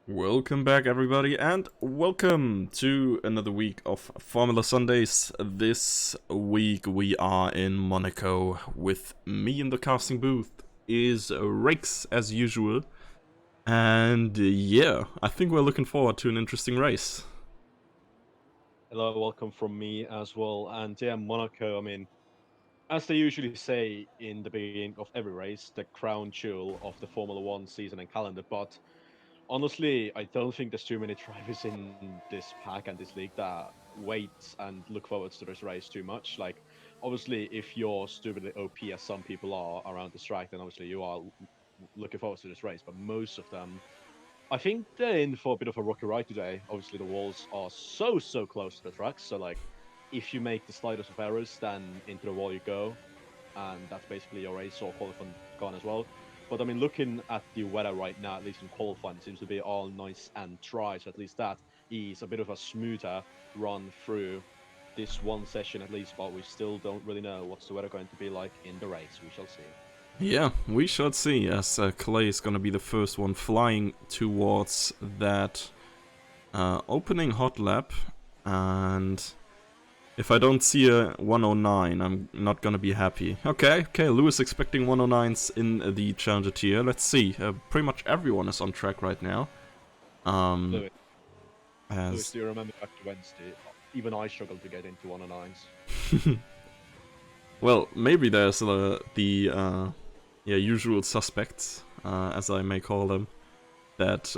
Welcome back, everybody, and welcome to another week of Formula Sundays. This week we are in Monaco. With me in the casting booth is Rex, as usual. And yeah, I think we're looking forward to an interesting race. Hello, welcome from me as well. And yeah, Monaco, as they usually say in the beginning of every race, the crown jewel of the Formula One season and calendar. But honestly, I don't think there's too many drivers in this pack and this league that wait and look forward to this race too much. Like, obviously, if you're stupidly OP, as some people are around this track, then obviously you are looking forward to this race. But most of them, I think they're in for a bit of a rocky ride today. Obviously, the walls are so close to the tracks. So, like, if you make the slightest of errors, then into the wall you go, and that's basically your race or qualifying gone as well. But looking at the weather right now, at least in qualifying, it seems to be all nice and dry. So at least that is a bit of a smoother run through this one session at least. But we still don't really know what's the weather going to be like in the race. We shall see. Yeah, we shall see, as Clay is gonna be the first one flying towards that opening hot lap. And if I don't see a 109, I'm not gonna be happy. Okay, Lewis expecting 109s in the Challenger tier. Let's see. Pretty much everyone is on track right now. Louis, As do you remember back to Wednesday? Even I struggled to get into 109s. well, maybe there's the usual suspects, as I may call them, that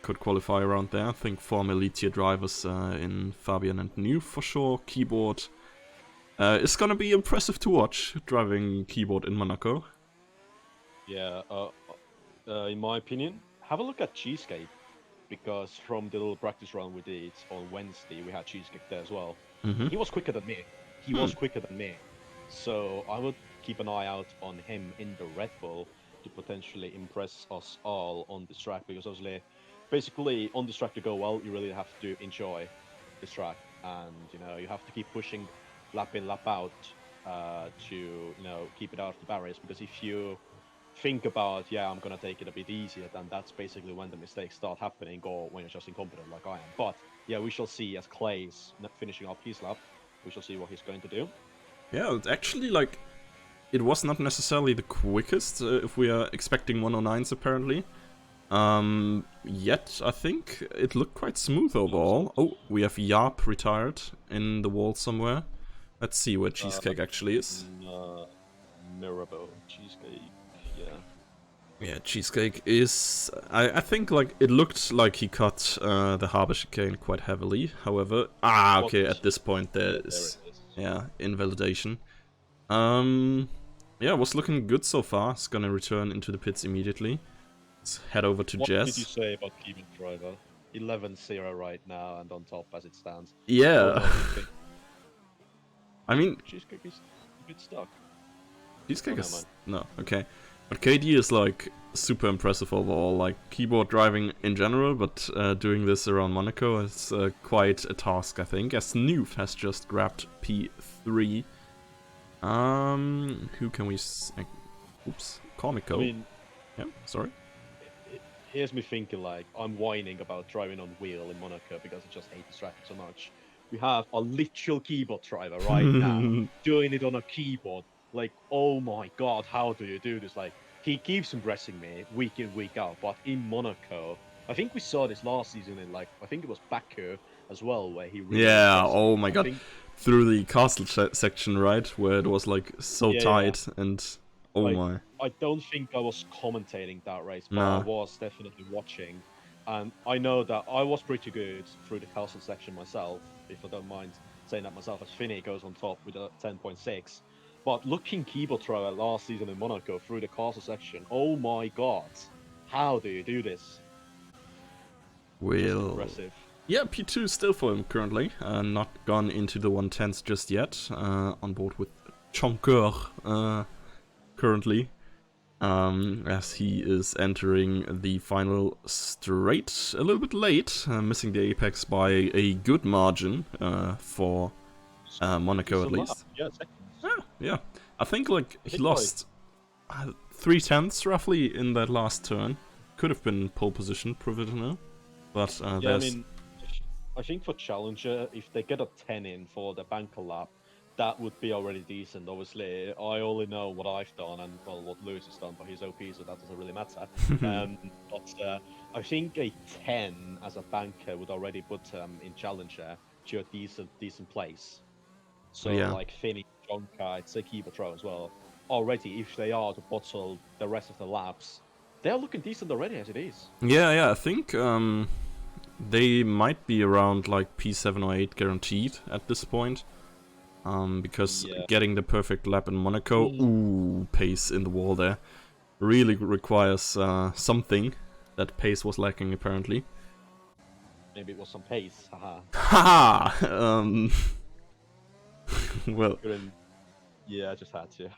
could qualify around there. I think former elite tier drivers in Fabian and New for sure. Keyboard is gonna be impressive to watch, driving Keyboard in Monaco. Yeah, in my opinion, have a look at Cheesecake, because from the little practice run we did on Wednesday, we had Cheesecake there as well. Mm-hmm. He was quicker than me. He was quicker than me. So I would keep an eye out on him in the Red Bull to potentially impress us all on this track, because obviously, basically, on this track to go well, you really have to enjoy this track, and you have to keep pushing lap in, lap out to keep it out of the barriers, because if you think about, yeah, I'm gonna take it a bit easier, then that's basically when the mistakes start happening, or when you're just incompetent like I am. But yeah, we shall see as Clay's finishing up his lap. We shall see what he's going to do. Yeah, it's actually like it was not necessarily the quickest if we are expecting 109s apparently. Yet I think it looked quite smooth overall. Oh, we have Yarp retired in the wall somewhere. Let's see where Cheesecake actually is. Mirabeau, Cheesecake, yeah. Yeah, Cheesecake is... I think like it looked like he cut the harbor chicane quite heavily. However... Ah, okay, at this point there is... Yeah, invalidation. Yeah, was looking good so far. It's gonna return into the pits immediately. Let's head over to What Jess. did you say about Kevin Driver? 11-0 right now and on top as it stands. Yeah. I mean... Cheesecake is a bit stuck. Cheesecake is... No, okay. But KD is like super impressive overall, like Keyboard driving in general, but doing this around Monaco is quite a task, I think, as Noof has just grabbed P3. Who can we... Oops, Comico. Yeah, sorry. Here's me thinking, like, I'm whining about driving on wheel in Monaco because I just hate this track so much. We have a literal keyboard driver right now doing it on a keyboard. Like, oh my god, how do you do this? Like, he keeps impressing me week in, week out, but in Monaco, I think we saw this last season in, like, I think it was Baku as well, where he really... Yeah, oh my god. Through the castle section, right? Where it was, like, so tight and... Oh like, my. I don't think I was commentating that race, but I was definitely watching. And I know that I was pretty good through the castle section myself, if I don't mind saying that myself, as Finney goes on top with a 10.6. But looking keyboard thrower last season in Monaco through the castle section, oh my god, how do you do this? Well, impressive. Yeah, P2 still for him currently, not gone into the 110s just yet, on board with Chonker currently, as he is entering the final straight a little bit late, missing the apex by a good margin for Monaco at least. Yeah, I think like he lost 3/10 roughly in that last turn. Could have been pole position provisional. But Yeah, I there's mean, I think for Challenger, if they get a 10 in for the banker lap, that would be already decent. Obviously, I only know what I've done and well, what Lewis has done, but he's OP, so that doesn't really matter. But I think a 10 as a banker would already put in Challenger to a decent place. So yeah. like Finny, Jonka, it's a keeper throw as well. Already, if they are to bottle the rest of the laps, they're looking decent already as it is. Yeah, I think they might be around like P7 or 8 guaranteed at this point. Because Yeah. getting the perfect lap in Monaco, ooh, pace in the wall there, really requires something that pace was lacking apparently. Maybe it was some pace. Haha. Haha! Well, Couldn't. Yeah, I just had to.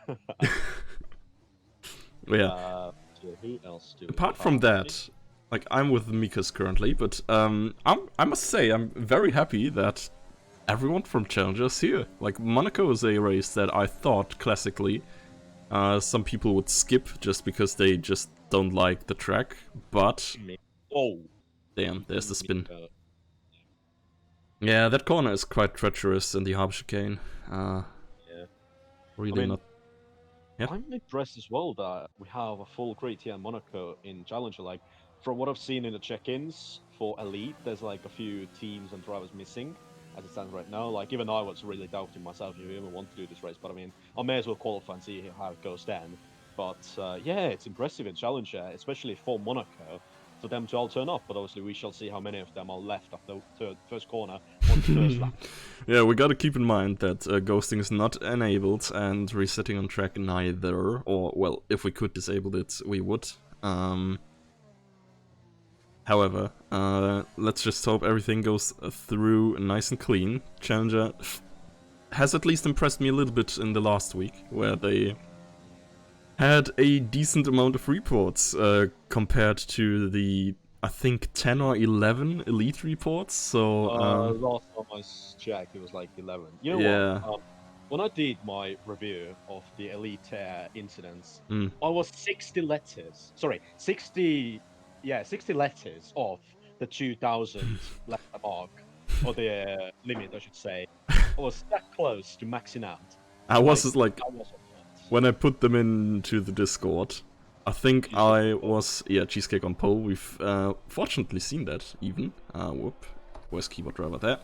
yeah. So who else do we Apart have? from that, like I'm with Mikas currently, but I must say I'm very happy that everyone from Challenger is here. Like Monaco is a race that I thought classically some people would skip just because they just don't like the track, but Oh, damn, there's the spin. Yeah, that corner is quite treacherous in the hard chicane. yeah. Really not. Yeah. I'm impressed as well that we have a full grid here in Monaco in Challenger. Like, from what I've seen in the check-ins for Elite, there's like a few teams and drivers missing as it stands right now. Like, even I was really doubting myself if I even want to do this race, but I mean, I may as well qualify and see how it goes then. But yeah, it's impressive in Challenger, especially for Monaco, for them to all turn up. But obviously, we shall see how many of them are left after the first corner on the first lap. Yeah, we gotta keep in mind that ghosting is not enabled and resetting on track neither. Or, well, if we could disable it, we would. However, let's just hope everything goes through nice and clean. Challenger has at least impressed me a little bit in the last week, where they had a decent amount of reports compared to the, I think, 10 or 11 elite reports. So last time I checked, it was like 11. You know yeah. what? When I did my review of the Elite incidents, Mm. I was 60 letters. Sorry, 60. Yeah, 60 letters off the 2,000 letter mark, or the limit, I should say. I was that close to maxing out. I was like, I was when I put them into the Discord, I think I was, yeah, Cheesecake on pole. We've fortunately seen that even. Whoop, where's keyboard driver there?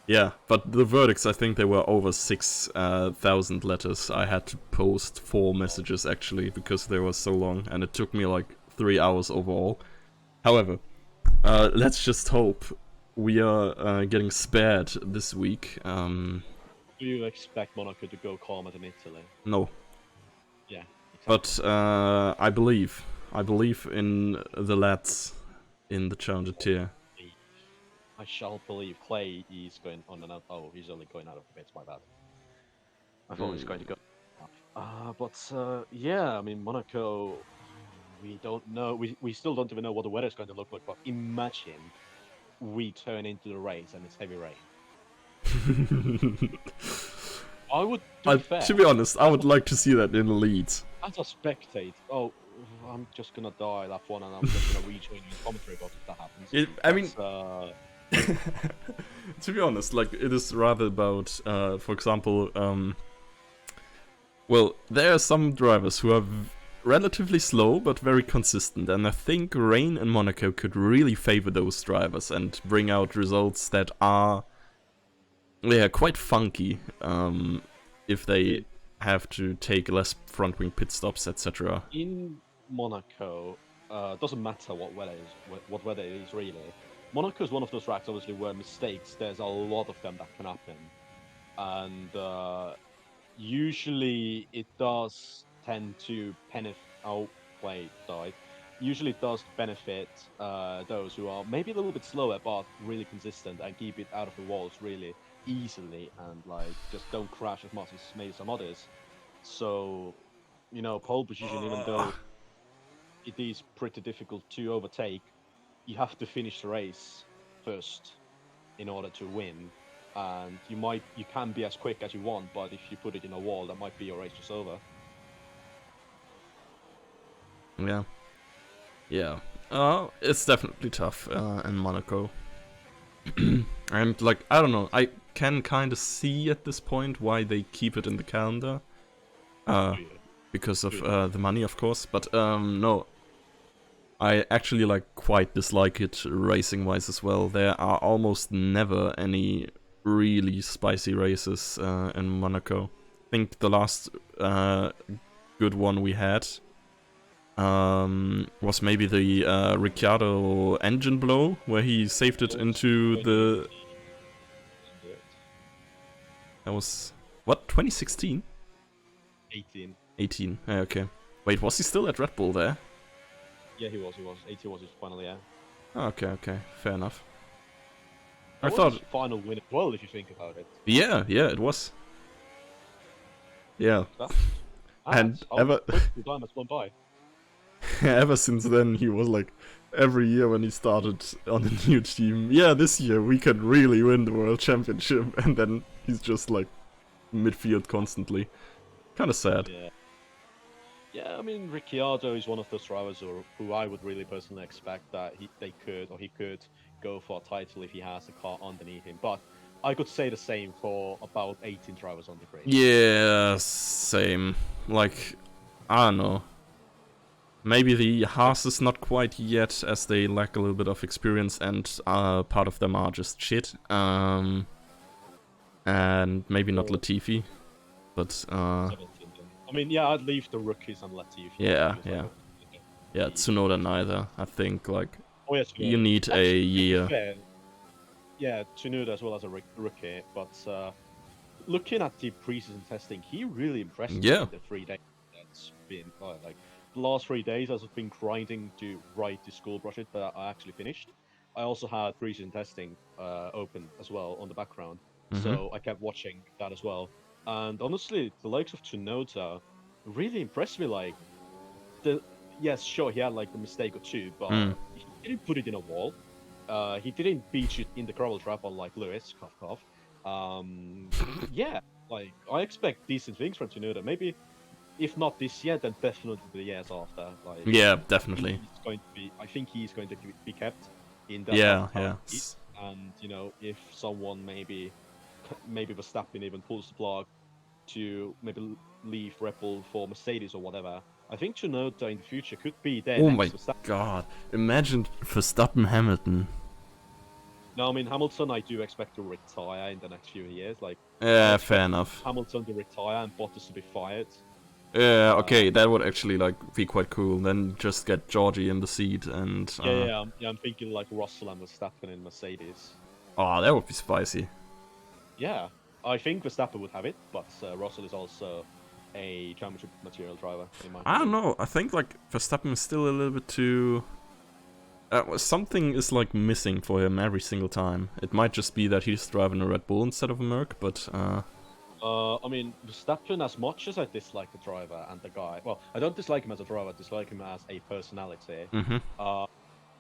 Yeah, but the verdicts, I think they were over 6,000 letters. I had to post 4 messages actually because they were so long, and it took me like 3 hours overall. However, let's just hope we are getting spared this week. Do you expect Monaco to go calmer than Italy? No. Yeah. Exactly. But I believe in the lads in the Challenger tier. I shall believe Clay is going on and out. Oh, he's only going out of the pits, my bad. I thought he was going to go. But yeah, I mean, Monaco, we don't know. We still don't even know what the weather is going to look like, but imagine we turn into the race and it's heavy rain. I would, to be honest, I would like to see that in the leads. As a spectator, I'm just gonna die that one and I'm just gonna rejoin the commentary box if that happens. I mean, to be honest, like, it is rather about, for example, well, there are some drivers who are relatively slow but very consistent, and I think rain in Monaco could really favor those drivers and bring out results that are, yeah, quite funky, if they have to take less front wing pit stops, etc. In Monaco, doesn't matter what weather it is really. Monaco is one of those tracks, obviously, where mistakes, there's a lot of them that can happen. And usually it does tend to benefit. Oh, wait, died. Usually it does benefit those who are maybe a little bit slower but really consistent and keep it out of the walls really easily and like just don't crash as much as maybe some others. So, you know, pole position, even though it is pretty difficult to overtake, you have to finish the race first in order to win. And you can be as quick as you want, but if you put it in a wall, that might be your race just over. Yeah. Yeah. It's definitely tough in Monaco. And, like, I don't know, I can kind of see at this point why they keep it in the calendar. Oh, yeah. Because of Yeah. the money, of course. But, no, I actually, like, quite dislike it racing-wise as well. There are almost never any really spicy races in Monaco. I think the last good one we had was maybe the Ricciardo engine blow, where he saved it It was into 2018, the... wasn't it? That was... What? 2016? 18. 18. Okay. Wait, was he still at Red Bull there? Yeah, he was. 18 was his final year. Okay, okay. Fair enough. I That was his thought... final win as well, if you think about it. Yeah, yeah, it was. Yeah. That's And how ever... quick the time has gone by. ever since then, he was like... Every year when he started on a new team, yeah, this year we can really win the World Championship, and then he's just like midfield constantly. Kind of sad. Yeah. Yeah, I mean, Ricciardo is one of those drivers who I would really personally expect that he could go for a title if he has a car underneath him. But I could say the same for about 18 drivers on the grid. Yeah, same. Like, I don't know. Maybe the Haas is not quite yet, as they lack a little bit of experience, and part of them are just shit. And maybe not Or Latifi, but 17 then. I mean, yeah, I'd leave the rookies and Latifi. yeah, Because, like, yeah, okay, yeah. Tsunoda neither. I think like oh yes, you need a actually, to be year. fair, yeah, Tsunoda as well as a rookie, but looking at the preseason testing, he really impressed me Yeah. in the 3 days that's been like the last 3 days. I've been grinding to write the school project, but I actually finished. I also had preseason testing open as well on the background, Mm-hmm. so I kept watching that as well. And honestly, the likes of Tsunoda really impressed me. Like the yes, sure, he had like a mistake or two, but Mm. he didn't put it in a wall. He didn't beat you in the gravel trap unlike Lewis, cough cough. Yeah, like I expect decent things from Tsunoda. Maybe if not this year, then definitely the years after. Like Yeah, I think definitely. he's going to be. I think he's going to be kept in that type Yeah, of yeah. talent. And you know, if someone maybe Verstappen even pulls the plug to maybe leave Red Bull for Mercedes or whatever, I think Tsunoda in the future could be there Oh next my to Verstappen. god. Imagine Verstappen Hamilton. No, I mean Hamilton. I do expect to retire in the next few years. Like I Yeah, fair expect enough. Hamilton to retire and Bottas to be fired. Yeah, Uh, okay, that would actually like be quite cool. Then just get Georgie in the seat and yeah. I'm thinking like Russell and Verstappen in Mercedes. oh, that would be spicy. Yeah, I think Verstappen would have it, but Russell is also a championship material driver in my I don't opinion. know. I think like Verstappen is still a little bit too. Something is like missing for him every single time. It might just be that he's driving a Red Bull instead of a Merc, but I mean, Verstappen, as much as I dislike the driver and the guy, well, I don't dislike him as a driver, I dislike him as a personality. mm-hmm.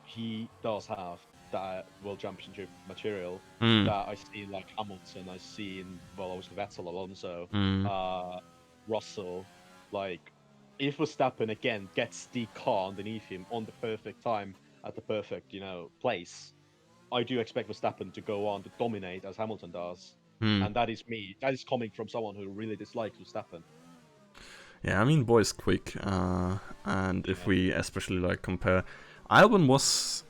He does have that World Championship material Mm, that I see in like Hamilton, I see in, well, obviously Vettel, Alonso, mm. Russell. Like, if Verstappen again gets the car underneath him on the perfect time at the perfect, place, I do expect Verstappen to go on to dominate as Hamilton does. Mm. And that is me. That is coming from someone who really dislikes Verstappen. Yeah, I mean, boy's quick, and if Yeah. we especially like compare, Albon was,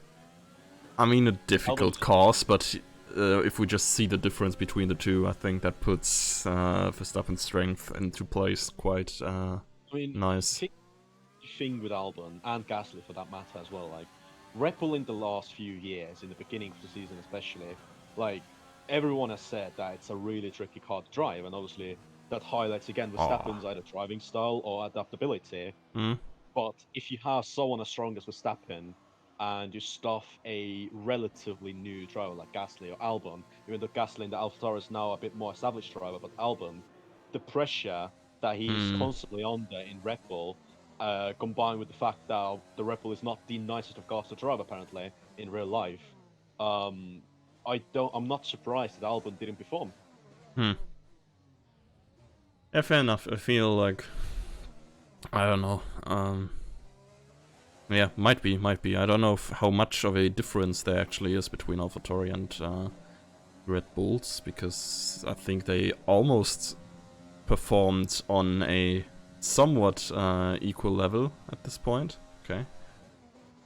I mean, a difficult Albon's course, but if we just see the difference between the two, I think that puts Verstappen's strength into place quite I mean, nice. the thing with Albon and Gasly for that matter as well, like Red Bull in the last few years, in the beginning of the season especially, like everyone has said that it's a really tricky car to drive, and obviously that highlights again Aw. Verstappen's either driving style or adaptability. Mm. But if you have someone as strong as Verstappen and you stuff a relatively new driver like Gasly or Albon, even though Gasly in the AlphaTauri is now a bit more established driver, but Albon, the pressure that he's Mm. constantly under in Red Bull, combined with the fact that the Red Bull is not the nicest of cars to drive apparently in real life, um, I'm not surprised that Albon didn't perform. Hmm. Yeah, fair enough. I feel like I don't know. Yeah, might be. I don't know how much of a difference there actually is between AlphaTauri and Red Bulls, because I think they almost performed on a somewhat equal level at this point. Okay.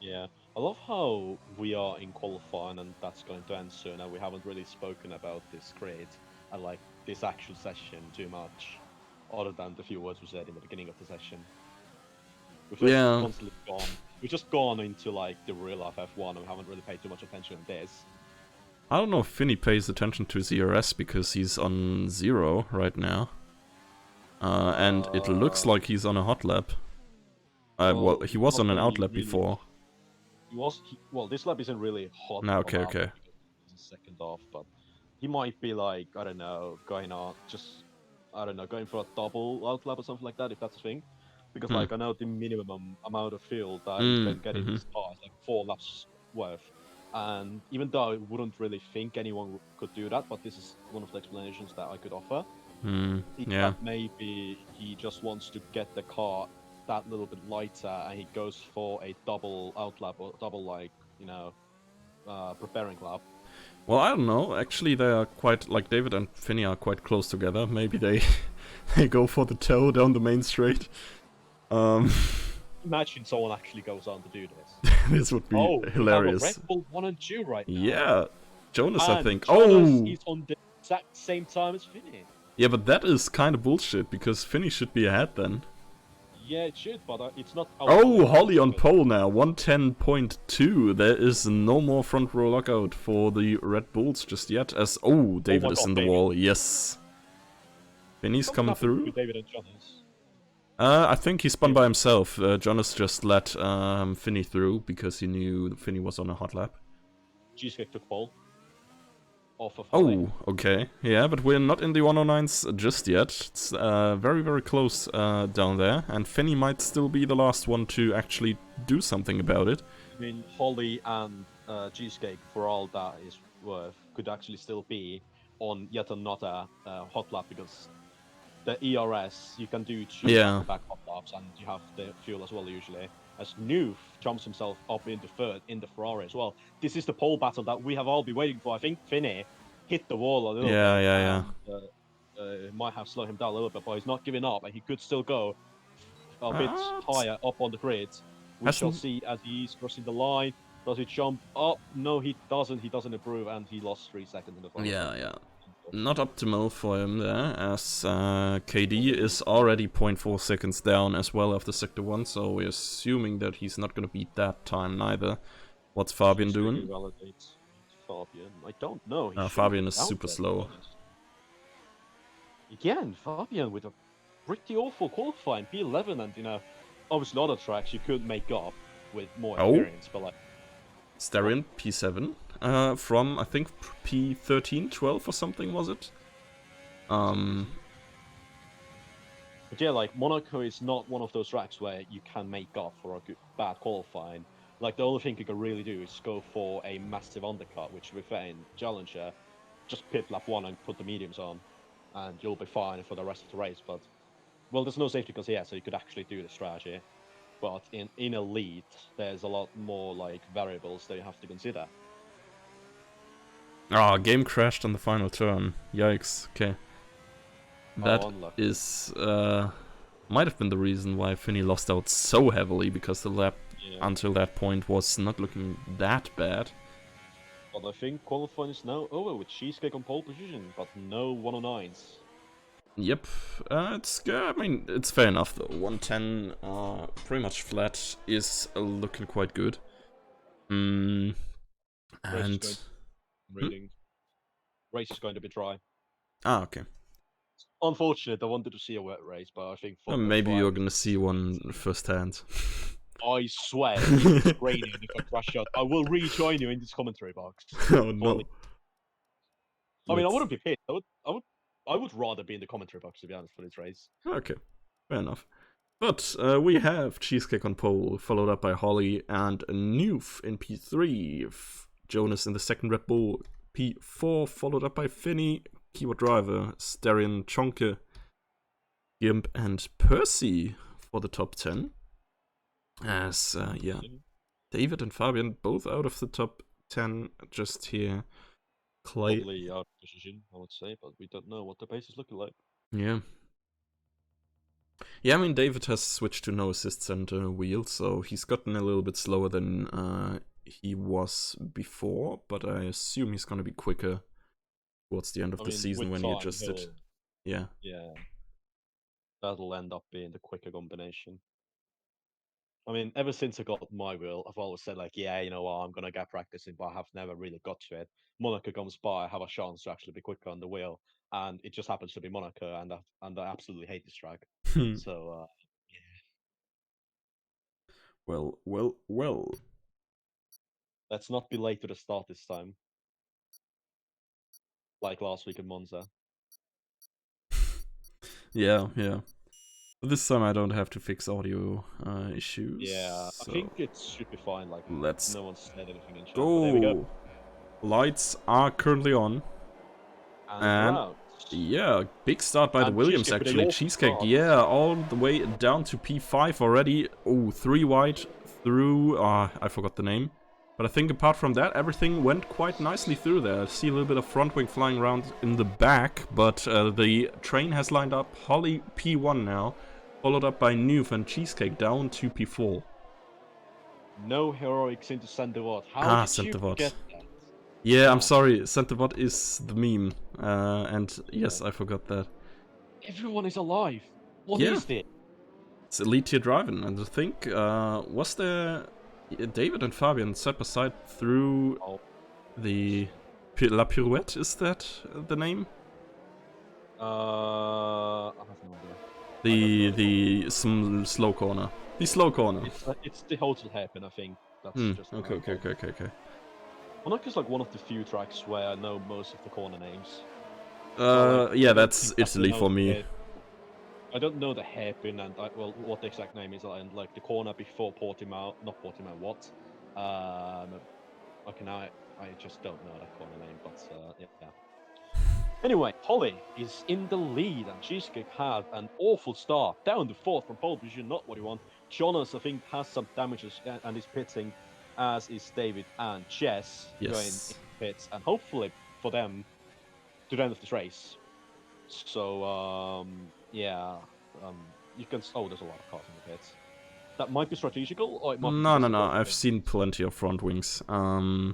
Yeah, I love how we are in qualifying, and that's going to end soon. And we haven't really spoken about this grid and like this actual session too much, other than the few words we said in the beginning of the session. We've just Yeah, constantly gone. We've just gone into like the real life F1, and we haven't really paid too much attention on this. I don't know if Finney pays attention to ZRS because he's on 0 right now. And it looks like he's on a hot lap. Well, he was not on an really, out lap really. before. Well, this lap isn't really hot. No, Of an okay, out lap okay. because it's a second off, but he might be like, I don't know, going on just, I don't know, going for a double out lap or something like that, if that's a thing. Because like I know the minimum amount of fuel that he can get in his car is like 4 laps worth. And even though I wouldn't really think anyone could do that, but this is one of the explanations that I could offer. Is Yeah. that maybe he just wants to get the car that little bit lighter, and he goes for a double out lap or double, like, you know, preparing lap. Well, I don't know. Actually, they are quite, like, David and Finney are quite close together. Maybe they they go for the toe down the main straight. Imagine someone actually goes on to do this. This would be hilarious. We have a Red Bull 1 and 2 right now. Yeah, Jonas, and I think. Jonas is on the exact same time as Finney. Yeah, but that is kind of bullshit, because Finney should be ahead then. Yeah, it should, but it's not. Oh, Holly on pole now, 110.2. There is no more front row lockout for the Red Bulls just yet, as... Oh, David is in the wall, yes. Finney's coming through. With David and Jonas. I think he spun by himself. Jonas just let Finney through, because he knew Finney was on a hot lap. Cheesecake took pole. Off of Holly. Oh, okay. Yeah, but we're not in the 109s just yet. It's very, very close down there. And Finney might still be the last one to actually do something about it. I mean, Holly and Cheesecake, for all that is worth, could actually still be on yet another hot lap, because the ERS, you can do 2 back hot laps, and you have the fuel as well usually. As Noof jumps himself up into third in the Ferrari as well. This is the pole battle that we have all been waiting for. I think Finney hit the wall a little bit. Yeah. It might have slowed him down a little bit, but he's not giving up, and he could still go a bit higher up on the grid. We shall see as he's crossing the line. Does he jump up? No, he doesn't. He doesn't improve, and he lost 3 seconds in the final. Yeah. Not optimal for him there, as KD is already 0.4 seconds down as well after Sector 1, so we're assuming that he's not going to beat that time neither. What's Fabian doing? Fabian, I don't know. Fabian is super slow. Again, Fabian with a pretty awful qualifying, P11, and, you know, obviously other tracks you could make up with more experience, but like... Starion, P7. From, I think, P13, 12 or something, was it? But yeah, like, Monaco is not one of those tracks where you can make up for a bad qualifying. Like, the only thing you can really do is go for a massive undercut, which, to be fair, in Challenger, just pit lap 1 and put the mediums on, and you'll be fine for the rest of the race. But, well, there's no safety cars here, so you could actually do the strategy. But in Elite, there's a lot more, like, variables that you have to consider. Game crashed on the final turn. Yikes. Okay. That is might have been the reason why Finney lost out so heavily, because the lap until that point was not looking that bad. But I think qualifying is now over with Cheesecake on pole position, but no 109s. Yep, it's good. I mean, it's fair enough though. 110, pretty much flat, is looking quite good. And race is going to be dry. Okay. Unfortunate. I wanted to see a wet race, but I think maybe you're gonna see one firsthand. I swear, it's raining if I crash out. I will rejoin you in this commentary box. Oh no. I mean, I wouldn't be pissed. I would rather be in the commentary box, to be honest, for this race. Okay, fair enough. But we have Cheesecake on pole, followed up by Holly and Noof in P3. Jonas in the second Red Bull, P4, followed up by Finney, keyword driver, Starion, Chonke, Gimp, and Percy for the top 10. As, yeah, David and Fabian both out of the top 10 just here. Clay. Probably out of position, I would say, but we don't know what the pace is looking like. Yeah. Yeah, I mean, David has switched to no assist center wheel, so he's gotten a little bit slower than he was before, but I assume he's going to be quicker towards the end of the season when he adjusted. Yeah. Yeah. That'll end up being the quicker combination. I mean, ever since I got my wheel, I've always said, like, yeah, you know what, I'm going to get practicing, but I have never really got to it. Monaco comes by, I have a chance to actually be quicker on the wheel, and it just happens to be Monaco, and I absolutely hate this track. So, yeah. Well. Let's not be late to the start this time. Like last week in Monza. Yeah. This time I don't have to fix audio issues. Yeah, so I think it should be fine. Like, let's no one said anything in chat. go. There we go. Lights are currently on. And yeah, big start by the Williams Cheesecake actually. Cheesecake, yeah, all the way down to P5 already. Oh, 3 wide through, I forgot the name. But I think apart from that, everything went quite nicely through there. I see a little bit of front wing flying around in the back, but the train has lined up. Holly P1 now, followed up by Noof and Cheesecake down to P4. No heroics into Sandevot. How did you get that? Yeah, I'm sorry. Santavot is the meme. And yes, I forgot that. Everyone is alive. What is this? It's elite tier driving, and I think was there David and Fabian side by side through the La Pirouette? Is that the name? I have no idea. The slow corner. The slow corner. It's the hotel hairpin, I think. That's just okay. Monaco's like one of the few tracks where I know most of the corner names. Yeah, that's Italy for me. I don't know the hairpin and what the exact name is, and like the corner before Portimao, not Portimao, what? Okay, now I just don't know that corner name, but yeah. Anyway, Holly is in the lead, and Cheesecake had an awful start, down the fourth from pole position, not what he want. Jonas, I think, has some damages and is pitting, as is David and Jess going in pits, and hopefully for them to the end of this race. So yeah, you can. Oh, there's a lot of cars in the pits. That might be strategical, or it might. No. I've seen plenty of front wings. Yeah,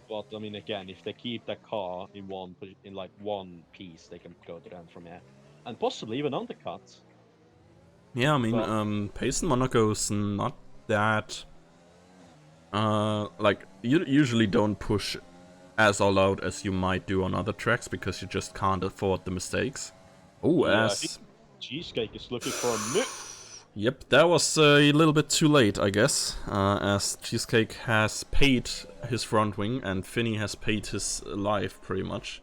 but I mean, again, if they keep that car in one piece, they can go to the end from here, and possibly even undercut. Yeah, I mean, pace in Monaco is not that. Like you usually don't push as all out as you might do on other tracks because you just can't afford the mistakes. Oh, yeah, Cheesecake is looking for a minute. Yep, that was a little bit too late, I guess, as Cheesecake has paid his front wing and Finney has paid his life, pretty much.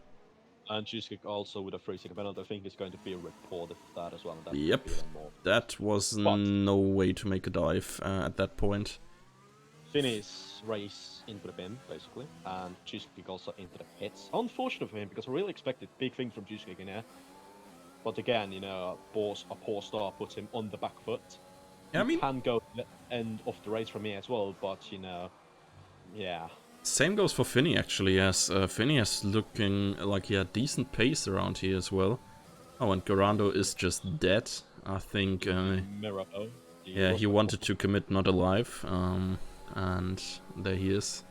And Cheesecake also with a 3-second penalty, I think is going to be reported for that as well. Yep, that was no way to make a dive at that point. Finney's race into the bin, basically, and Cheesecake also into the pits. Unfortunate for him, because I really expected big things from Cheesecake in here. But again, you know, a poor start puts him on the back foot. Yeah, I mean, can go to the end of the race from here as well, but, you know, yeah. Same goes for Finney, actually, as Finney is looking like he had decent pace around here as well. Oh, and Garando is just dead, I think. Yeah, he wanted to commit not alive, and there he is.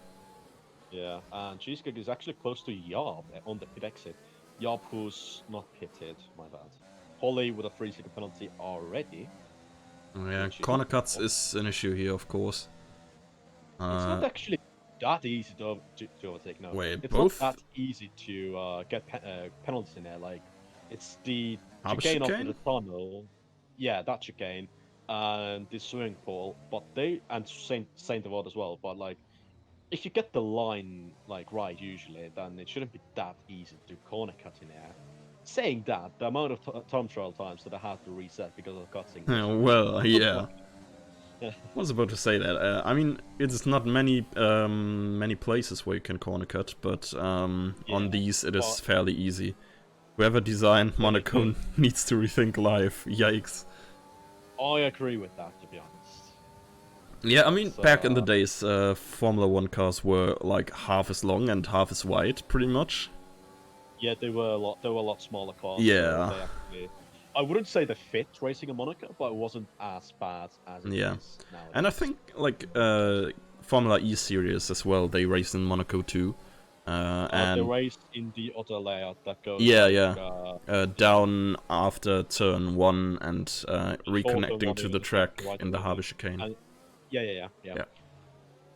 Yeah, and Cheesecake is actually close to Yarb on the pit exit. Yarb who's not pitted, my bad. Holly with a 3-second penalty already. Yeah, corner cuts is an issue here, of course. It's not actually that easy to overtake, no. Wait, it's both? not that easy to get penalties in there, like, it's the chicane after the tunnel. Yeah, that chicane. And the swimming pool, but and Saint Devote as well, but like, if you get the line like right usually, then it shouldn't be that easy to corner cut in there. Saying that, the amount of time trial times that I had to reset because of cutsing. Well, yeah. I was about to say that. I mean, it's not many places where you can corner cut, but on these it is fairly easy. Whoever designed Monaco needs to rethink life. Yikes. I agree with that, to be honest. Yeah, I mean, So back in the days, Formula 1 cars were like half as long and half as wide, pretty much. yeah, they were a lot. They were a lot smaller cars, so Yeah, they actually. I wouldn't say they fit racing in Monaco, but it wasn't as bad as it yeah. is And I nowadays. think, like, Formula E series as well, they race in Monaco too. They And race in the other layout that goes yeah, like yeah. yeah, Down after turn 1 and shorter reconnecting one to even the left to track right, I in the Harvey believe. chicane. And yeah. Yeah.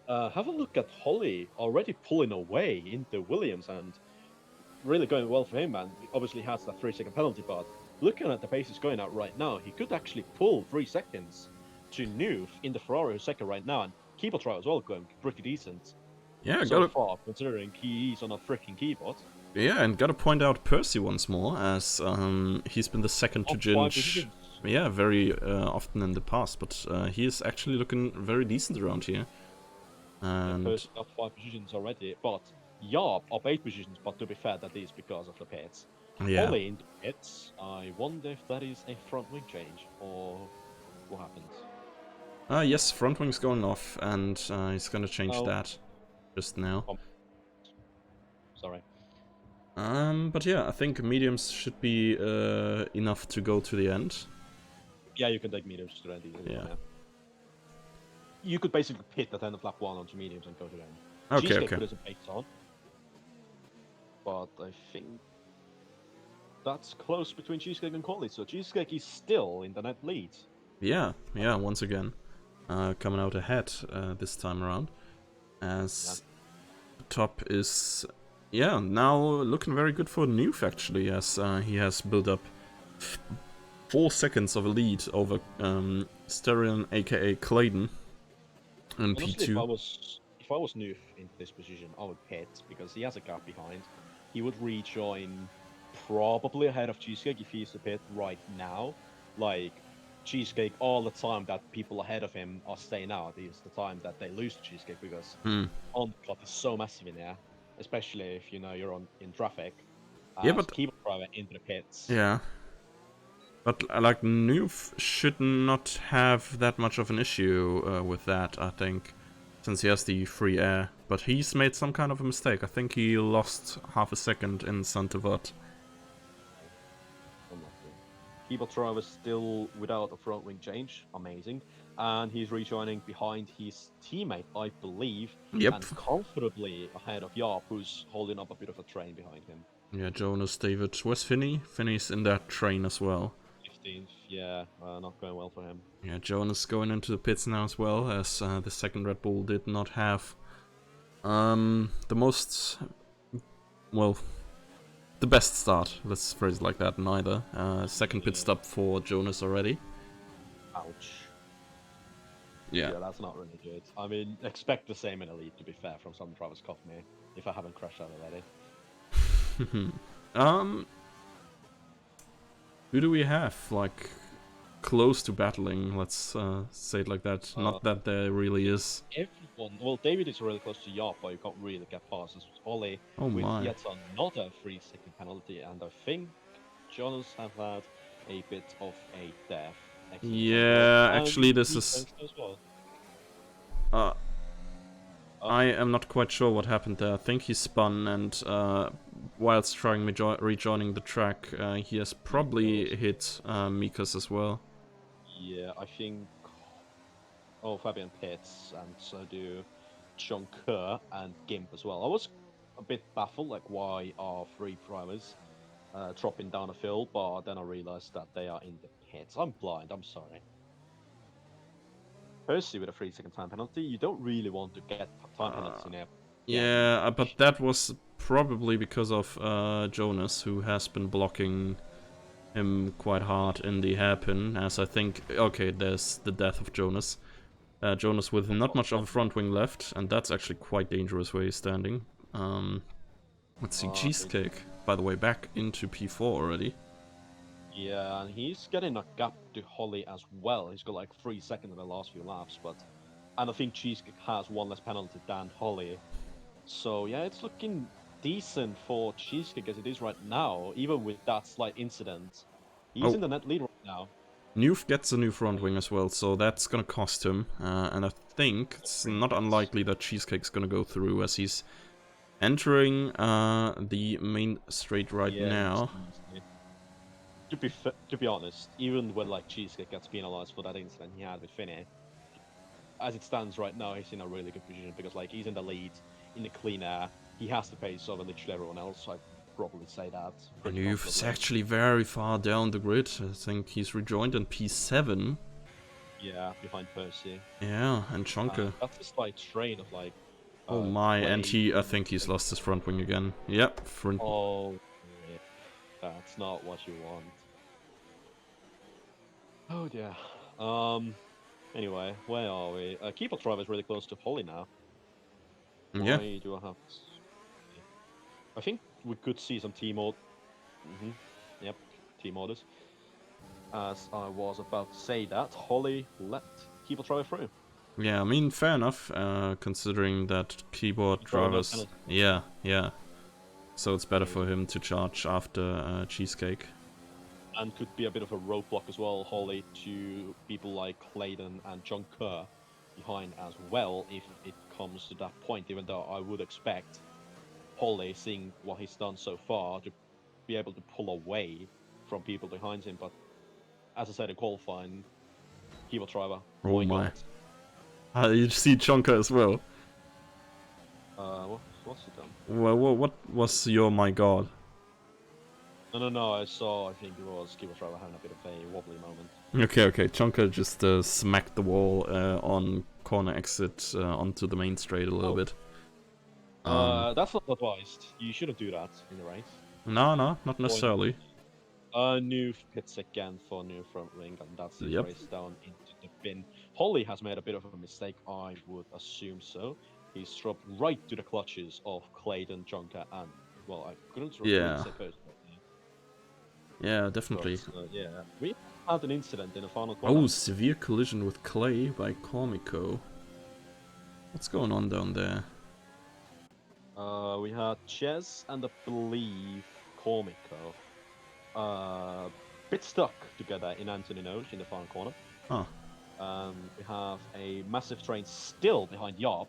Have a look at Holly already pulling away into Williams and really going well for him. And he obviously has that 3 second penalty, but looking at the pace he's going at right now, he could actually pull 3 seconds to Nuve in the Ferrari who's second right now, and keyboard trial as well going pretty decent Yeah, so gotta far, considering he is on a freaking keyboard. Yeah, and gotta point out Percy once more, as he's been the second to Top five Ginge, positions. yeah, very often in the past, but he is actually looking very decent around here. Yeah, And Percy up 5 positions already, but Yarp up 8 positions. But to be fair, that is because of the pits. yeah, Holly in the pits. I wonder if that is a front wing change or what happens. yes, front wing's going off, and he's gonna change Oh, that just now. um, sorry. But yeah, I think mediums should be enough to go to the end. Yeah, you can take mediums to the end easily. Yeah. Yeah. You could basically pit at the end of lap 1 onto mediums and go to the end. Okay, Cheesecake okay. put his brakes on, but I think that's close between Cheesecake and Conley. So Cheesecake is still in the net lead. Yeah, once again. Coming out ahead this time around. Yeah. As top is, yeah, now looking very good for Newf actually, as he has built up 4 seconds of a lead over Sterling, aka Clayton, in Honestly, P2. if I was Nuth in this position, I would pit because he has a gap behind. He would rejoin probably ahead of Cheesecake if he's to pit right now. Like Cheesecake, all the time that people ahead of him are staying out is the time that they lose to Cheesecake because Hmm. undercut is so massive in there, especially if you know you're on in traffic Yeah, as but keyboard driver into the pits. yeah, but like Newf should not have that much of an issue with that, I think, since he has the free air. But he's made some kind of a mistake. I think he lost half a second in Santavat. Unlucky. Keyboard driver still without a front wing change, amazing, and he's rejoining behind his teammate, I believe, Yep. and comfortably ahead of Yarp, who's holding up a bit of a train behind him. Yeah, Jonas, David. Where's Finney? Finney's in that train as well. 15th, yeah, not going well for him. Yeah, Jonas going into the pits now as well, as the second Red Bull did not have the most, well, the best start, let's phrase it like that, neither. Second pit Yeah. stop for Jonas already. Ouch. Yeah. Yeah, that's not really good. I mean, expect the same in Elite, to be fair, from some drivers caught me, if I haven't crashed out already. um, who do we have, like, close to battling, let's say it like that. Not that there really is. Everyone, well, David is really close to Yarp, but you can't really get past this. Ollie Oh with my. yet another 3 second penalty, and I think Jonas have had a bit of a death accident as well. Yeah, And actually this he is... as well. Uh, Oh, I am not quite sure what happened there. I think he spun and whilst trying rejoining the track, he has probably hit Mikas as well. yeah, I think. Oh, Fabian Pitts, and so do Jonker and Gimp as well. I was a bit baffled, like, why are 3 drivers dropping down a field, but then I realized that they are in the pits. I'm blind, I'm sorry. Percy with a 3 second time penalty, you don't really want to get time Uh, penalties in there. yeah, but that was probably because of Jonas, who has been blocking him quite hard in the hairpin, as I think... Okay, there's the death of Jonas. Jonas with not much of a front wing left, and that's actually quite dangerous where he's standing. Let's see, Cheesecake, by the way, back into P4 already. Yeah, and he's getting a gap to Holly as well. He's got like 3 seconds in the last few laps, and I think Cheesecake has one less penalty than Holly. So yeah, it's looking decent for Cheesecake as it is right now, even with that slight incident. He's Oh, in the net lead right now. Newf gets a new front wing as well, so that's gonna cost him. And I think it's not unlikely that Cheesecake's gonna go through as he's entering the main straight right Yeah, now. to be honest, even when like Cheesecake gets penalized for that incident he had with Finney, as it stands right now, he's in a really good position because like he's in the lead, in the clean air. He has the pace over literally everyone else. I'd probably say that pretty Newf's confidently. actually very far down the grid. I think he's rejoined in P7. Yeah, behind Percy. Yeah, and Chonka. That's a slight train of like Oh my, and Clay. I think he's lost his front wing again. Yep, front. Oh, yeah, that's not what you want. Oh dear. Anyway, where are we? Keyboard driver is really close to Holly now. Yeah. Why do I have? I think we could see some team mode. Yep, team orders. As I was about to say that, Holly let keyboard driver through. Yeah, I mean, fair enough, considering that keyboard He got a no drivers... penalty. Yeah. So it's better for him to charge after Cheesecake. And could be a bit of a roadblock as well, Holly, to people like Clayton and John Kerr behind as well, if it comes to that point, even though I would expect Holly, seeing what he's done so far, to be able to pull away from people behind him. But as I said in qualifying, keyboard driver, Oh my my. God. You see Chonka as well. What's he done? Well, what was your my god? No, I saw, I think it was keyboard driver having a bit of a wobbly moment. Okay. Chonka just smacked the wall on corner exit onto the main straight a little bit. That's not advised. You shouldn't do that in the race. No, not necessarily. New pits again for new front wing, and that's his Yep. race down into the bin. Holly has made a bit of a mistake, I would assume so. He's dropped right to the clutches of Clayton, Jonka, and, well, I couldn't really say first. Yeah, definitely. But, yeah, we had an incident in the final Oh, corner. severe collision with Clay by Comico. What's going on down there? We had Ches and I believe Cormico bit stuck together in Anthony Nose in the final corner. Huh. We have a massive train still behind Yob,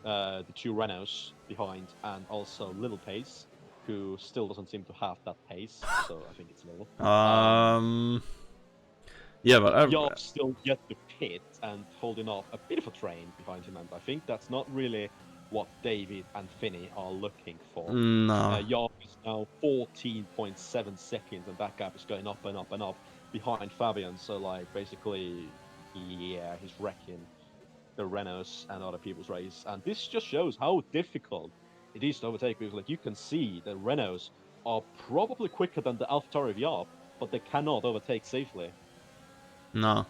the two Renaults behind, and also Little Pace, who still doesn't seem to have that pace, so I think it's Little. Yeah, but Yob still yet to pit and holding off a bit of a train behind him, and I think that's not really what David and Finney are looking for. no. Yob is now 14.7 seconds, and that gap is going up and up and up behind Fabian. So, like, basically, yeah, he's wrecking the Renaults and other people's race. And this just shows how difficult it is to overtake, because, like, you can see the Renaults are probably quicker than the AlphaTauri of Yob, but they cannot overtake safely. No.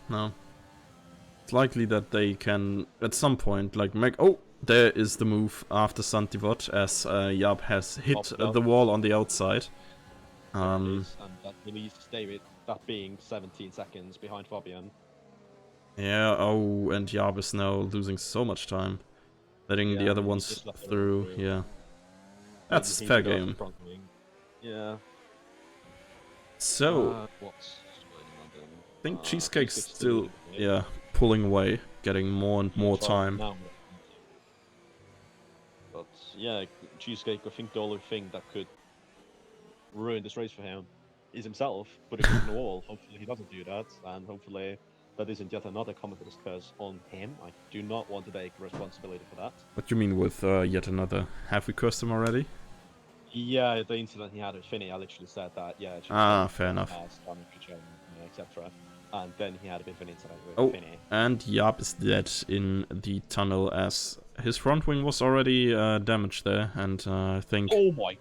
It's likely that they can, at some point, like, make... Oh! There is the move after Santivot, as Yab has hit the wall on the outside. And that releases David, that being 17 seconds behind Fabian. Yeah, oh, and Yab is now losing so much time. Letting the other ones through, yeah. That's fair game. Yeah. So, what's going on then? I think Cheesecake's still, yeah, pulling away, getting more and more time. But yeah, Cheesecake, I think the only thing that could ruin this race for him is himself putting it in the wall. Hopefully he doesn't do that, and hopefully that isn't yet another commentator's curse on him. I do not want to take responsibility for that. What do you mean with yet another? Have we cursed him already? Yeah, the incident he had with Finney, I literally said that, yeah. Fair enough. Etc. And then he had a bit of an incident with Finney. And Yap is dead in the tunnel, as his front wing was already damaged there, and I think... Oh my...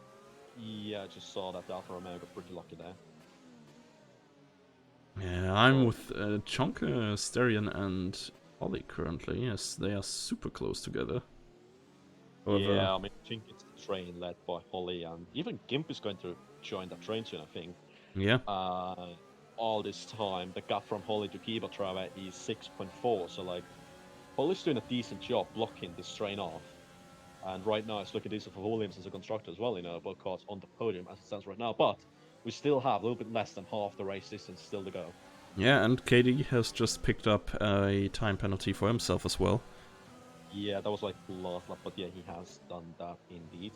Yeah, I just saw that the Alfa Romeo got pretty lucky there. Yeah, I'm with Chonka, Sterian, and Holly currently. Yes, they are super close together. However, yeah, I mean, I think it's the train led by Holly, and even Gimp is going to join that train soon, I think. Yeah. All this time, the gap from Holly to Kiba Trava is 6.4, so like, Holly's doing a decent job blocking this train off. And right now, it's looking decent for Williams as a constructor as well, both cars on the podium as it stands right now. But we still have a little bit less than half the race distance still to go. Yeah, and KD has just picked up a time penalty for himself as well. Yeah, that was like last lap, but yeah, he has done that indeed.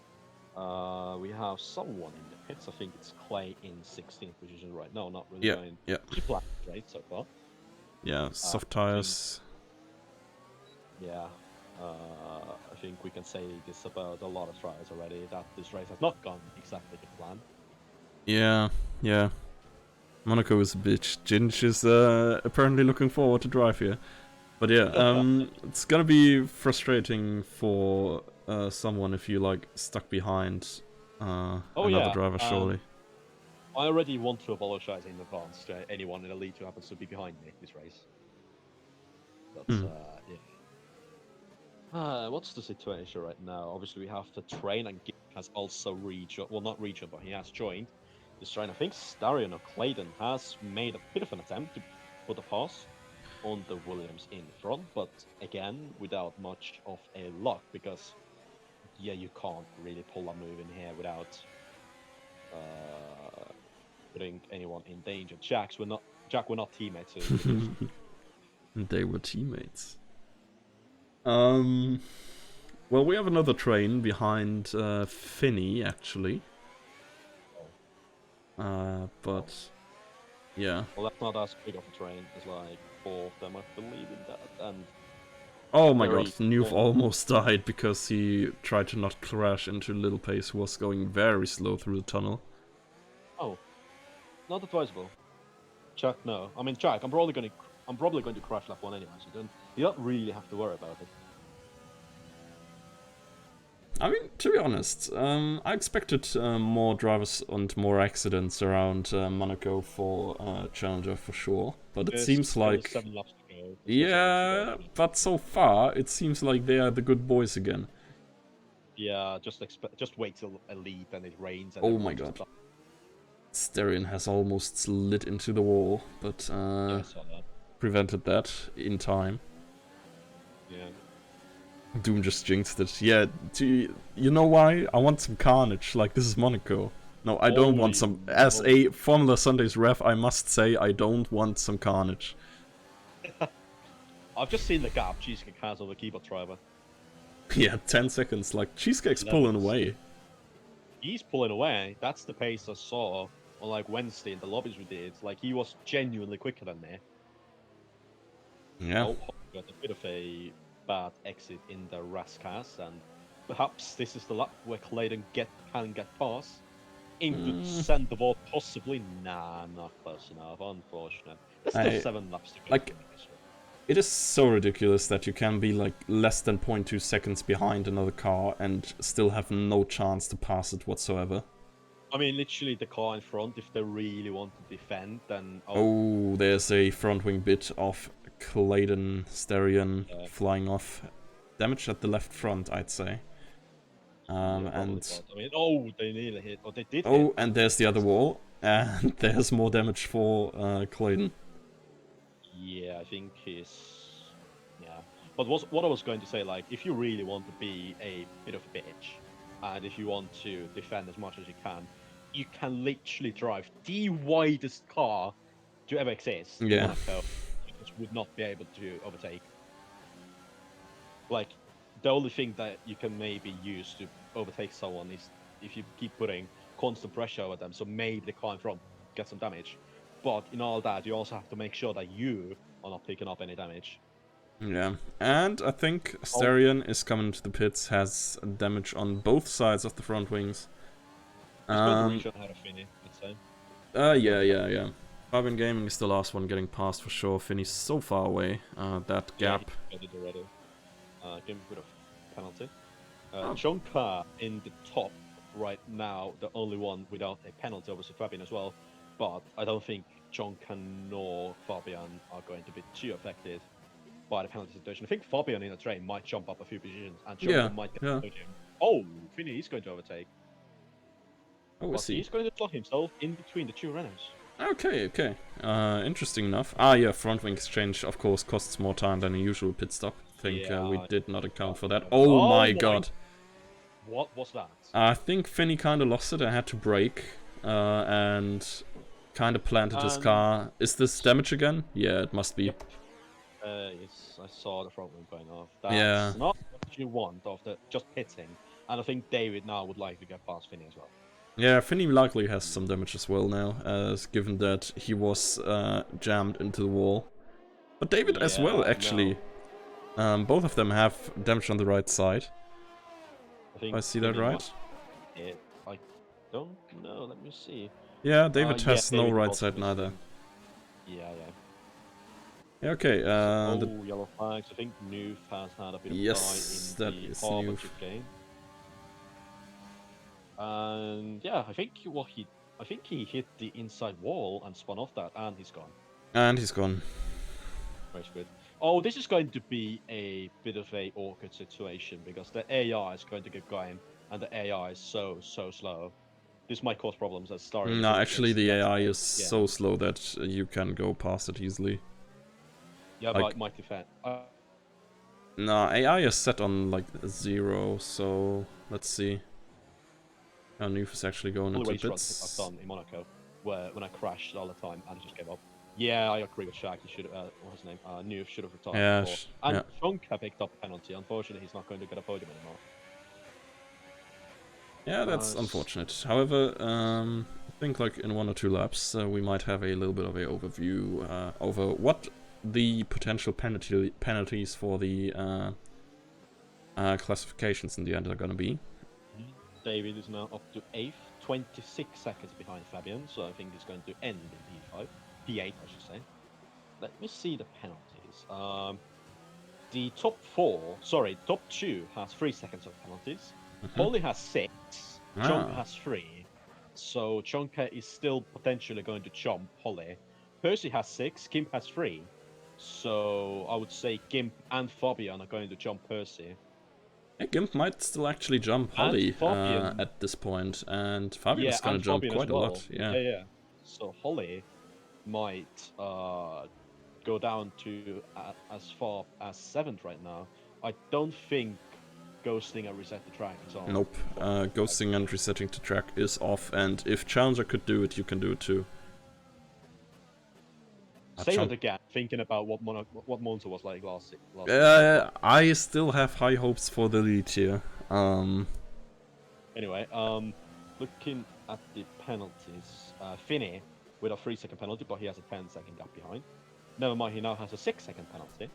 We have someone in the pits. I think it's Clay in 16th position right now, not really Yeah, going yeah. too planned right so far. Yeah, soft I think, tires. yeah, I think we can say this about a lot of drivers already, that this race has not gone exactly to plan. Yeah, yeah. Monaco is a bitch. Ginge is apparently looking forward to drive here. But yeah, it's gonna be frustrating for someone if you like stuck behind Oh another yeah, driver, surely. I already want to apologize in advance to anyone in the lead who happens to be behind me this race. But Hmm. yeah. What's the situation right now? Obviously, we have the train, and Gip has also rejoined. Well, not rejoined, but he has joined this train. I think Starion or Clayton has made a bit of an attempt to put a pass on the Williams in front, but again, without much of a luck, because yeah, you can't really pull a move in here without uh, putting anyone in danger. Jack were not teammates, so it was. They were teammates. Well, we have another train behind Finney, actually. But yeah. Well, that's not as big of a train. There's like four of them, I believe, in that, and Oh my god, very Newf small. almost died because he tried to not crash into Little Pace, who was going very slow through the tunnel. Oh, not advisable. Chuck, no. I mean, Jack, I'm probably going to crash lap one anyway, so you don't really have to worry about it. I mean, to be honest, I expected more drivers and more accidents around Monaco for Challenger for sure, but it There's seems only like... 7 laps to go. There's only 7 laps to go. Yeah, but so far, it seems like they are the good boys again. Yeah, just wait till a lead and it rains and Oh my everyone just god. dies. Steryon has almost slid into the wall, but Yeah, I saw that. prevented that in time. Yeah. Doom just jinxed it. Yeah, you know why? I want some carnage, like this is Monaco. No, I don't want some... As a Formula Sundays ref, I must say I don't want some carnage. I've just seen the gap Cheesecake has over keyboard driver. Yeah, 10 seconds, like Cheesecake's 11. pulling away. He's pulling away. That's the pace I saw on like Wednesday in the lobbies we did. Like he was genuinely quicker than me. Yeah. Oh, got a bit of a bad exit in the Rascas, and perhaps this is the lap where Clayton can get past into center ball, possibly. Nah, not close enough. Unfortunate. There's still 7 laps to go. Like, it is so ridiculous that you can be like less than 0.2 seconds behind another car and still have no chance to pass it whatsoever. I mean, literally the car in front, if they really want to defend, then... Oh, there's a front wing bit of Clayton Steryon flying off. Damage at the left front, I'd say. and... I mean, oh, they nearly hit. Oh, they did hit. Oh, and there's the other wall. And there's more damage for Clayton. Yeah, I think he's... Yeah. But what I was going to say, like, if you really want to be a bit of a bitch, and if you want to defend as much as you can literally drive the widest car to ever exist in Monaco. You just would not be able to overtake. Like, the only thing that you can maybe use to overtake someone is if you keep putting constant pressure over them, so maybe the car in front gets some damage. But in all that, you also have to make sure that you are not picking up any damage. Yeah, and I think Steryon is coming to the pits, has damage on both sides of the front wings. He's going to reach ahead of Finney, I'd say. Yeah. Fabian Gaming is the last one getting past for sure. Finney's so far away. That gap. Yeah, he got it already. Give him a bit of penalty. Chonka in the top right now, the only one without a penalty, obviously Fabian as well. But I don't think Chonka nor Fabian are going to be too affected by the penalty situation. I think Fabian in the train might jump up a few positions, and Chonka might get to him. Oh, Finney is going to overtake. Oh, but he's going to slot himself in between the two runners. Okay. Interesting enough. Yeah, front wing exchange, of course, costs more time than a usual pit stop. I think we did not account for that. Oh my god. What was that? I think Finney kind of lost it. I had to brake, and Kinda planted his car. Is this damage again? Yeah, it must be. Yes, I saw the front wing going off. That's Yeah. not what you want after just hitting. And I think David now would like to get past Finney as well. Yeah, Finney likely has some damage as well now, given that he was jammed into the wall. But David as well, actually. Both of them have damage on the right side. I think I see that right? I don't know. Let me see. Yeah, David Yeah, has no David right was side missing. neither. Yeah. Yeah, okay. Yellow flags. I think Noof has had a bit of Yes, die that in the is harbor Noof. chip game. And yeah, I think he hit the inside wall and spun off that, and he's gone. And he's gone. Very good. Oh, this is going to be a bit of a awkward situation because the AI is going to get going, and the AI is so slow. This might cause problems as starting. No, actually the AI is so slow that you can go past it easily. Yeah, like, but it might defend. No, AI is set on like 0, so let's see. How Noof is actually going into bits. I've done in Monaco, where when I crashed all the time and I just gave up. Yeah, I agree with Shaq. He should have. What's his name? Noof should have retired. Yeah, before. And Chonka picked up a penalty. Unfortunately, he's not going to get a podium anymore. Yeah, that's unfortunate. However, I think like in 1 or 2 laps, we might have a little bit of a overview over what the potential penalties for the classifications in the end are going to be. David is now up to 8th, 26 seconds behind Fabian, so I think he's going to end in P5. P8, I should say. Let me see the penalties. The top 2 has 3 seconds of penalties. Holly has 6. Chonka has 3. So Chonka is still potentially going to jump Holly. Percy has 6. Gimp has 3. So I would say Gimp and Fabian are going to jump Percy. Yeah, Gimp might still actually jump Holly at this point, and Fabian's gonna jump quite a lot. Yeah. So Holly might go down to as far as 7th right now. I don't think ghosting and reset the track is on. Nope. Ghosting and resetting the track is off, and if Challenger could do it, you can do it too. Say that again, thinking about what Monza was like last I still have high hopes for the lead here. Anyway, looking at the penalties, Finney with a 3-second penalty, but he has a 10-second gap behind. Never mind, he now has a 6-second penalty.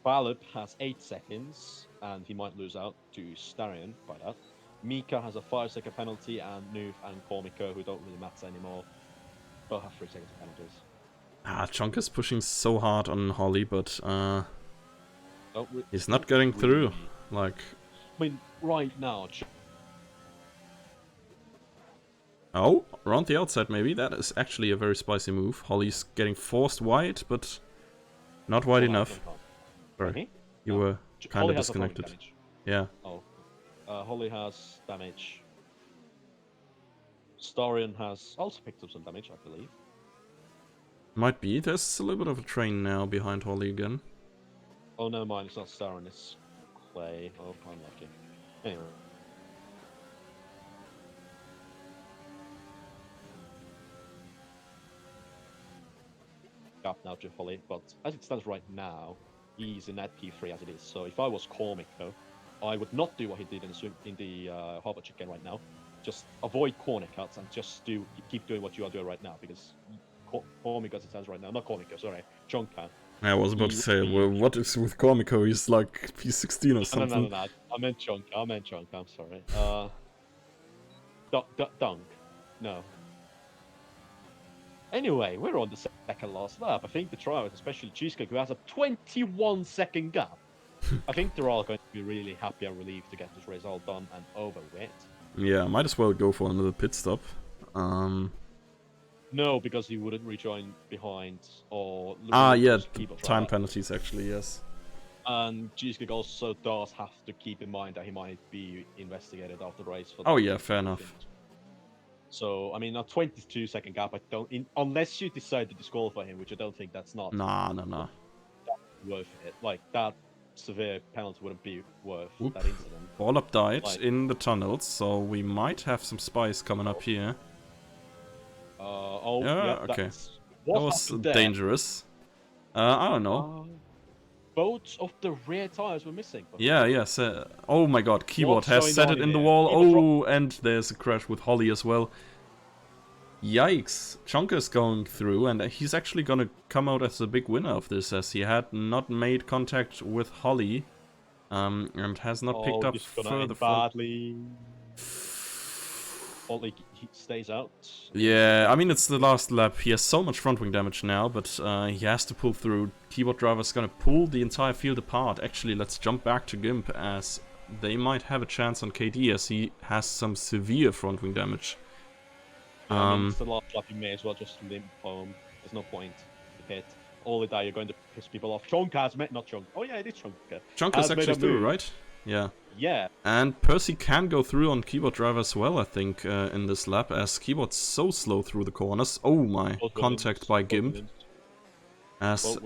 Balub has 8 seconds, and he might lose out to Starion by that. Mika has a 5-second penalty, and Noof and Kormiko, who don't really matter anymore, both have 3 seconds of penalties. Chonk is pushing so hard on Holly, but he's not getting through. Like, I mean, right now. Oh, around the outside maybe. That is actually a very spicy move. Holly's getting forced wide, but not wide enough. Sorry, you were kind of disconnected. Yeah. Oh, Holly has damage. Starion has also picked up some damage, I believe. Might be. There's a little bit of a train now behind Holly again. Oh, no, mind. It's not Starion, it's Clay. Oh, I'm lucky. Anyway. Up now to Holly, but as it stands right now, he's in that P3 as it is. So if I was Kormiko, I would not do what he did in the Harbor chicken right now. Just avoid corner cuts and just keep doing what you are doing right now, because Kormiko as it stands right now, not Kormiko, sorry, Chonka. I was about to say, well, what is with Kormiko? He's like P16 or something. No. I meant Chonka, I'm sorry. Dunk. No. Anyway, we're on the second last lap. I think the trials, especially Cheesecake, who has a 21-second gap. I think they're all going to be really happy and relieved to get this race all done and over with. Yeah, might as well go for another pit stop. No, because he wouldn't rejoin behind or... yeah, time penalties actually, yes. And Cheesecake also does have to keep in mind that he might be investigated after the race. Oh yeah, fair enough. So, I mean, a 22-second gap, unless you decide to disqualify him, which I don't think that's not... Nah. That's worth it. Like, that severe penalty wouldn't be worth that incident. Ball up died in the tunnels, so we might have some spice coming up here. Oh, Yeah, yeah, okay. that's That what was happened there. dangerous. I don't know. Both of the rear tires were missing. But Yeah, yes. Oh my god, Keyboard what's has going set on it in in the here? wall. Keyboard Oh, and there's a crash with Holly as well. Yikes. Chonka's going through, and he's actually gonna come out as a big winner of this, as he had not made contact with Holly. And has not picked up this is gonna further end from... badly. Only he stays out. Yeah, I mean, it's the last lap. He has so much front wing damage now, but he has to pull through. Keyboard Driver's gonna pull the entire field apart. Actually, let's jump back to Gimp, as they might have a chance on KD, as he has some severe front wing damage. Yeah, I mean, it's the last lap. You may as well just limp home. There's no point to pit. Only that you're going to piss people off. Chonka has met, not Chonka. Oh yeah, it is Chonka. Chonka's actually through, right? Yeah. Yeah. And Percy can go through on Keyboard Driver as well, I think, in this lap, as Keyboard's so slow through the corners. Oh my, contact by Gimp. As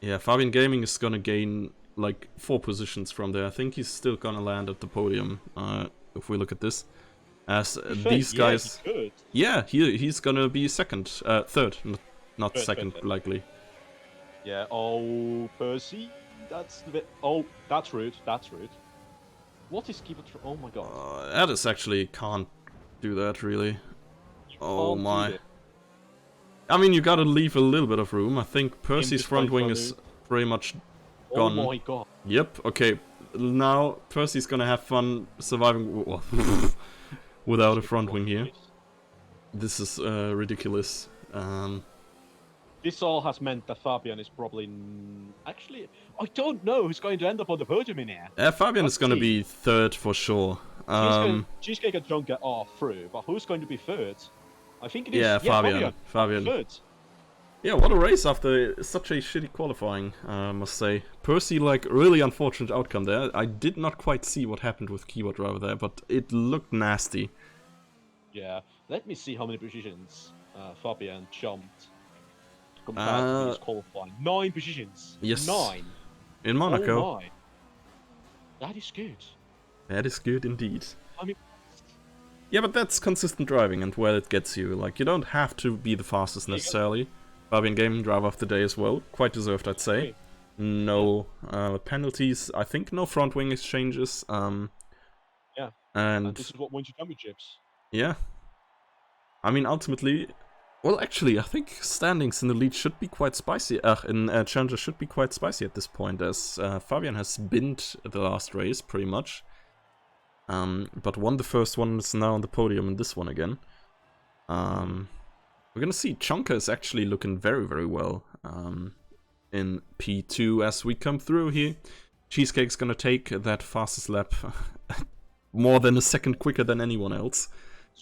yeah, Fabian Gaming is gonna gain like 4 positions from there. I think he's still gonna land at the podium, if we look at this. As these guys... Yeah, he's gonna be third, not second, likely. Yeah, oh, Percy, that's a bit... Oh, that's rude, that's rude. What is Keyboard... Oh my god. That is actually... can't do that, really. Oh my. I mean, you gotta leave a little bit of room. I think Percy's front wing is pretty much gone. Oh my god. Yep, okay. Now, Percy's gonna have fun surviving without a front wing here. This is ridiculous. This all has meant that Fabian is probably... Actually, I don't know who's going to end up on the podium in here. Fabian is gonna be third for sure. Cheesecake and Chonka are through, but who's going to be third? I think it is... Yeah, Fabian. Third. Yeah, what a race after such a shitty qualifying, I must say. Percy, like, really unfortunate outcome there. I did not quite see what happened with Keyboard Driver there, but it looked nasty. Yeah, let me see how many positions Fabian jumped compared to his qualifying. 9 positions. Yes. 9. In Monaco. Oh my. That is good. That is good indeed. I mean... Yeah, but that's consistent driving and where it gets you. Like, you don't have to be the fastest necessarily. Fabian Gaming Driver of the day as well. Quite deserved, I'd say. No penalties. I think no front wing exchanges. Yeah. And this is what wins you championships. Yeah. I mean, ultimately... Well, actually, I think standings in the lead should be quite spicy. In Challenger should be quite spicy at this point, as Fabian has binned the last race, pretty much. But won the first one, is now on the podium in this one again. We're gonna see Chonka is actually looking very, very well in P2 as we come through here. Cheesecake's gonna take that fastest lap more than a second quicker than anyone else.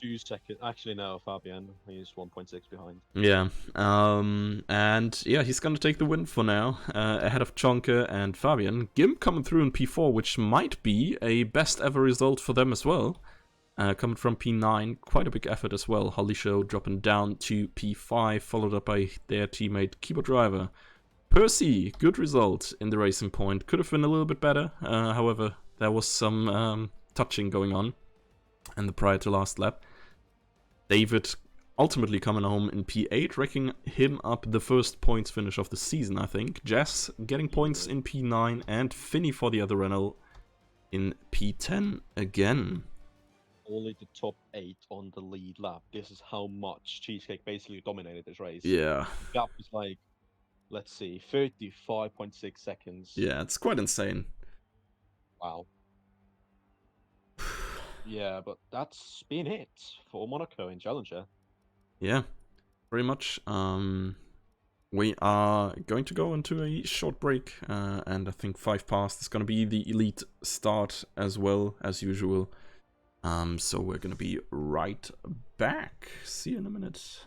2 seconds. Actually, no, Fabian. He's 1.6 behind. Yeah, and yeah, he's gonna take the win for now, ahead of Chonka and Fabian. Gimp coming through in P4, which might be a best ever result for them as well. Coming from P9, quite a big effort as well. Holly Show dropping down to P5, followed up by their teammate Keyboard Driver. Percy, good result in the Racing Point. Could have been a little bit better, however, there was some touching going on in the prior to last lap. David ultimately coming home in P8, racking him up the first points finish of the season, I think. Jess getting points in P9, and Finney for the other Renault in P10 again. Only the top 8 on the lead lap. This is how much Cheesecake basically dominated this race. Yeah. The gap was like, let's see, 35.6 seconds. Yeah, it's quite insane. Wow. Yeah, but that's been it for Monaco in Challenger. Yeah, pretty much. We are going to go into a short break, and I think 5 past is going to be the elite start as well, as usual. So we're going to be right back. See you in a minute.